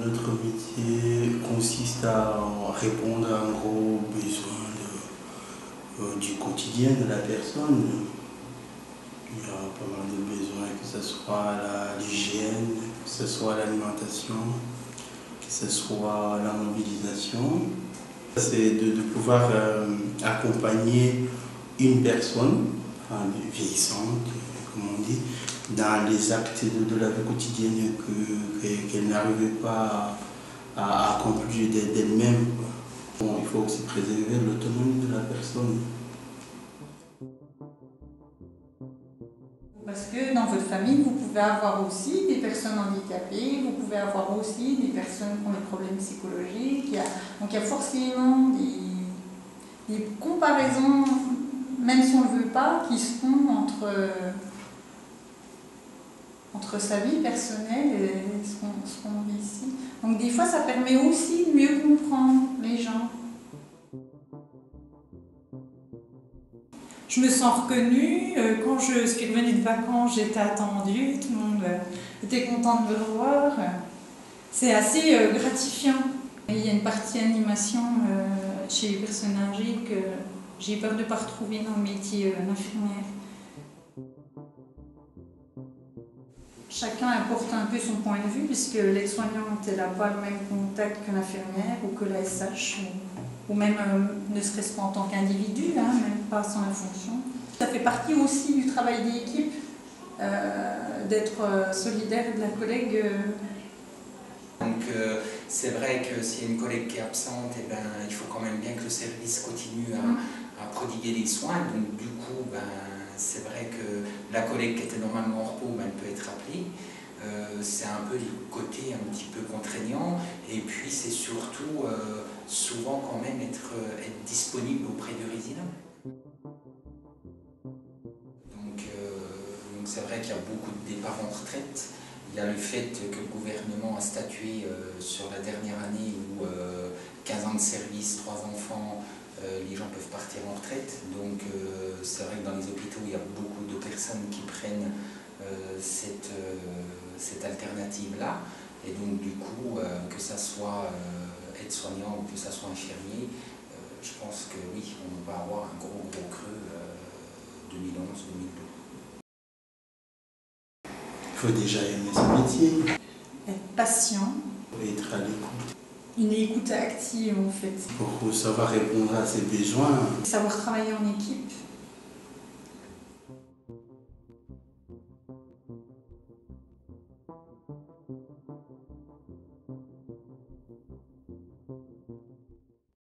Notre métier consiste à répondre à un gros besoin du quotidien de la personne. Il y a pas mal de besoins, que ce soit l'hygiène, que ce soit l'alimentation, que ce soit la mobilisation. C'est de pouvoir accompagner une personne vieillissante, comme on dit, dans les actes de la vie quotidienne qu'elle n'arrivait pas à accomplir d'elle-même. Bon, il faut aussi préserver l'autonomie de la personne. Parce que dans votre famille, vous pouvez avoir aussi des personnes handicapées, vous pouvez avoir aussi des personnes qui ont des problèmes psychologiques. Donc il y a forcément des comparaisons, même si on ne le veut pas, qui se font entre sa vie personnelle et ce qu'on vit ici. Donc des fois, ça permet aussi de mieux comprendre les gens. Je me sens reconnue. Quand je suis revenue de vacances, j'étais attendue. Tout le monde était content de me revoir. C'est assez gratifiant. Et il y a une partie animation chez les personnes âgées que j'ai peur de ne pas retrouver dans le métier d'infirmière. Chacun apporte un peu son point de vue, puisque l'aide-soignante n'a pas le même contact que l'infirmière ou que la SH, ou même ne serait-ce pas en tant qu'individu, même pas sans la fonction. Ça fait partie aussi du travail d'équipe, d'être solidaire de la collègue. Donc c'est vrai que s'il y a une collègue qui est absente, eh ben, il faut quand même bien que le service continue à prodiguer des soins. Donc du coup, c'est vrai que la collègue qui était normalement en repos, elle peut être appelée. C'est un peu le côté un petit peu contraignant. Et puis c'est surtout souvent quand même être disponible auprès du résident. Donc c'est vrai qu'il y a beaucoup de départs en retraite. Il y a le fait que le gouvernement a statué sur la dernière année où 15 ans de service, 3 enfants, les gens peuvent partir en retraite. Donc c'est vrai que dans les hôpitaux, il y a beaucoup de personnes qui prennent cette alternative-là. Et donc du coup, que ça soit aide-soignant ou que ça soit infirmier, je pense que oui, on va avoir un gros creux 2011-2012. Il faut déjà aimer ce métier. Être patient. Être à l'écoute. Une écoute active en fait. Pour savoir répondre à ses besoins. Savoir travailler en équipe.